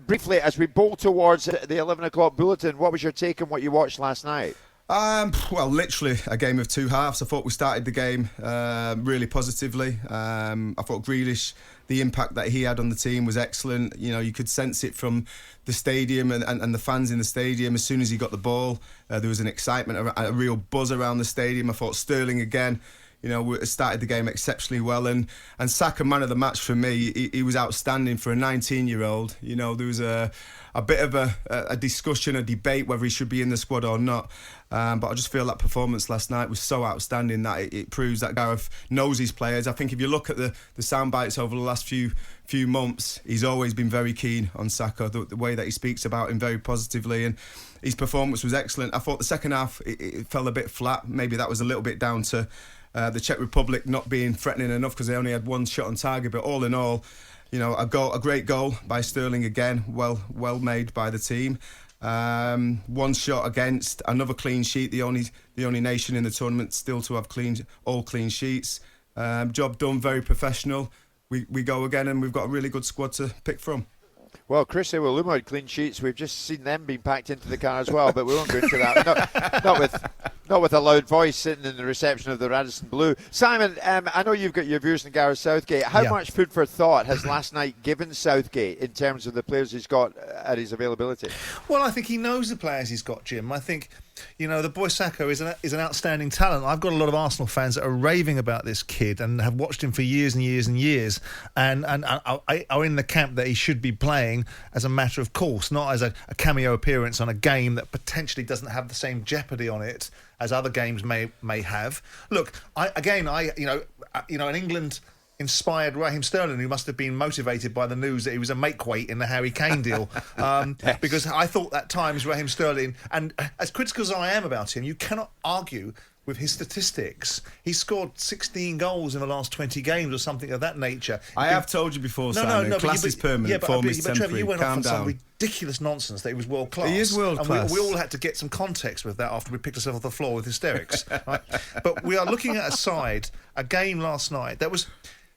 Briefly, as we bolt towards the 11 o'clock bulletin, what was your take on what you watched last night? Well, literally a game of two halves. I thought we started the game really positively. I thought Grealish, the impact that he had on the team was excellent. You know, you could sense it from the stadium and the fans in the stadium. As soon as he got the ball, there was an excitement, a real buzz around the stadium. I thought Sterling again, you know, started the game exceptionally well. And Saka, man of the match for me, he was outstanding for a 19-year-old. You know, there was a bit of a discussion, a debate whether he should be in the squad or not. But I just feel that performance last night was so outstanding that it proves that Gareth knows his players. I think if you look at the sound bites over the last few months, he's always been very keen on Saka, the way that he speaks about him very positively, and his performance was excellent. I thought the second half it fell a bit flat. Maybe that was a little bit down to the Czech Republic not being threatening enough because they only had one shot on target. But all in all, you know, a great goal by Sterling again, well made by the team. One shot against, another clean sheet. The only nation in the tournament still to have all clean sheets. Job done, very professional. We go again, and we've got a really good squad to pick from. Well, Chris Iwelumo had clean sheets. We've just seen them being packed into the car as well, but we won't go into that. Not with a loud voice sitting in the reception of the Radisson Blue. Simon, I know you've got your views on Gareth Southgate. How much food for thought has last night given Southgate in terms of the players he's got at his availability? Well, I think he knows the players he's got, Jim. I think, you know, the boy Saka is an outstanding talent. I've got a lot of Arsenal fans that are raving about this kid and have watched him for years and years and years, and are in the camp that he should be playing as a matter of course, not as a cameo appearance on a game that potentially doesn't have the same jeopardy on it as other games may have. Look, an England inspired Raheem Sterling, who must have been motivated by the news that he was a make-weight in the Harry Kane deal. Because I thought at times Raheem Sterling, and as critical as I am about him, you cannot argue with his statistics. He scored 16 goals in the last 20 games or something of that nature. I have told you before, Simon, class is permanent, form is temporary. Trevor, you went Calm off on down. some ridiculous nonsense that he was world class. He is world class. And we all had to get some context with that after we picked ourselves off the floor with hysterics. Right? But we are looking at a game last night that was...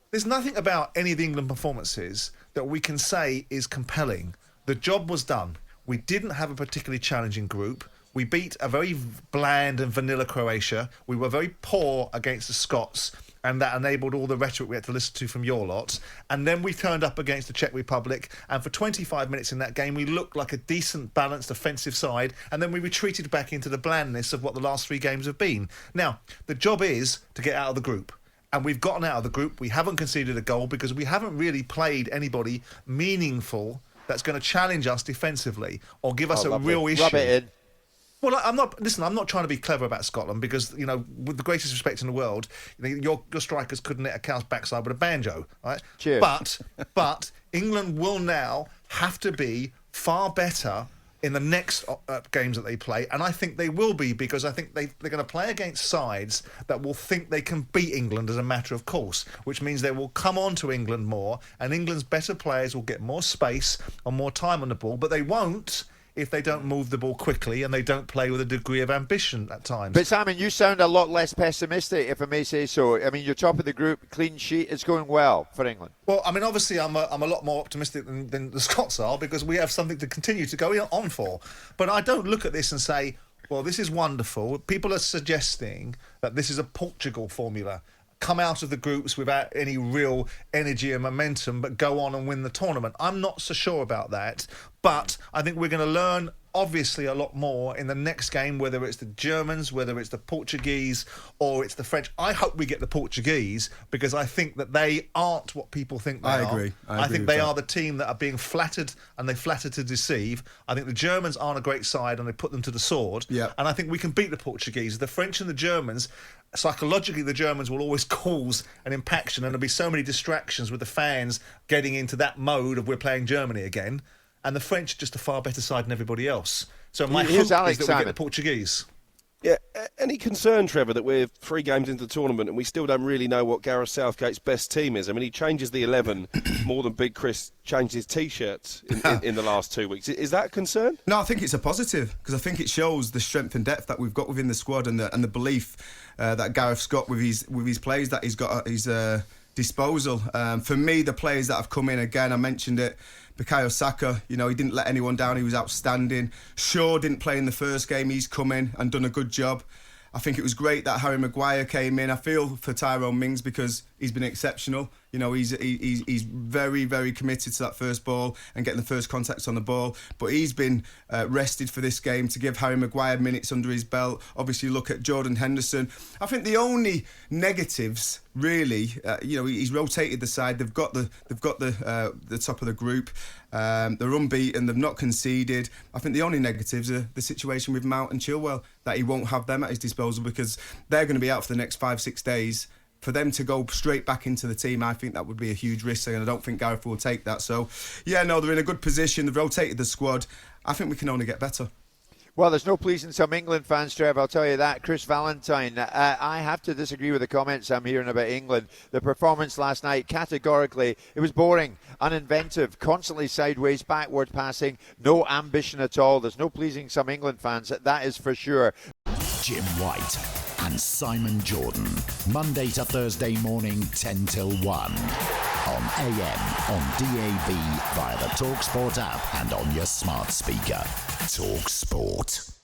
There's nothing about any of the England performances that we can say is compelling. The job was done. We didn't have a particularly challenging group. We beat a very bland and vanilla Croatia. We were very poor against the Scots, and that enabled all the rhetoric we had to listen to from your lot. And then we turned up against the Czech Republic, and for 25 minutes in that game, we looked like a decent, balanced, offensive side, and then we retreated back into the blandness of what the last three games have been. Now, the job is to get out of the group. And we've gotten out of the group. We haven't conceded a goal because we haven't really played anybody meaningful that's going to challenge us defensively or give us a real issue. Rub it in. Well, I'm not trying to be clever about Scotland because, you know, with the greatest respect in the world, you know, your strikers couldn't hit a cow's backside with a banjo, right? Cheers. But England will now have to be far better in the next games that they play, and I think they will be, because I think they're going to play against sides that will think they can beat England as a matter of course, which means they will come on to England more, and England's better players will get more space and more time on the ball, but they won't if they don't move the ball quickly and they don't play with a degree of ambition at times. But Simon, you sound a lot less pessimistic, if I may say so. I mean, you're top of the group, clean sheet, it's going well for England. Well, I mean, obviously I'm a lot more optimistic than the Scots are, because we have something to continue to go on for. But I don't look at this and say, well, this is wonderful. People are suggesting that this is a Portugal formula. Come out of the groups without any real energy and momentum, but go on and win the tournament. I'm not so sure about that, but I think we're going to learn obviously a lot more in the next game, whether it's the Germans, whether it's the Portuguese, or it's the French. I hope we get the Portuguese, because I think that they aren't what people think they are. I agree. I think they are the team that are being flattered, and they flatter to deceive. I think the Germans aren't a great side, and they put them to the sword. Yeah. And I think we can beat the Portuguese. The French and the Germans, psychologically, the Germans will always cause an impaction, and there'll be so many distractions with the fans getting into that mode of we're playing Germany again. And the French are just a far better side than everybody else. So my hope is that we get the Portuguese. Yeah, any concern, Trevor, that we're 3 games into the tournament and we still don't really know what Gareth Southgate's best team is? I mean, he changes the 11 more than Big Chris changed his T-shirts in the last 2 weeks. Is that a concern? No, I think it's a positive, because I think it shows the strength and depth that we've got within the squad, and the belief that Gareth's got with his players, that he's got his disposal. For me, the players that have come in, again, I mentioned it, Bukayo Saka, he didn't let anyone down. He was outstanding. Shaw didn't play in the first game. He's come in and done a good job. I think it was great that Harry Maguire came in. I feel for Tyrone Mings because he's been exceptional. He's very, very committed to that first ball and getting the first contacts on the ball. But he's been rested for this game to give Harry Maguire minutes under his belt. Obviously, look at Jordan Henderson. I think the only negatives, really, he's rotated the side. They've got the top of the group. They're unbeaten. They've not conceded. I think the only negatives are the situation with Mount and Chilwell, that he won't have them at his disposal because they're going to be out for the next 5-6 days. For them to go straight back into the team, I think that would be a huge risk, and I don't think Gareth will take that. So, they're in a good position. They've rotated the squad. I think we can only get better. Well, there's no pleasing some England fans, Trev, I'll tell you that. Chris Valentine, I have to disagree with the comments I'm hearing about England. The performance last night, categorically, it was boring, uninventive, constantly sideways, backward passing, no ambition at all. There's no pleasing some England fans, that is for sure. Jim White and Simon Jordan, Monday to Thursday morning, 10 till 1. On AM, on DAB, via the talkSPORT app and on your smart speaker. talkSPORT.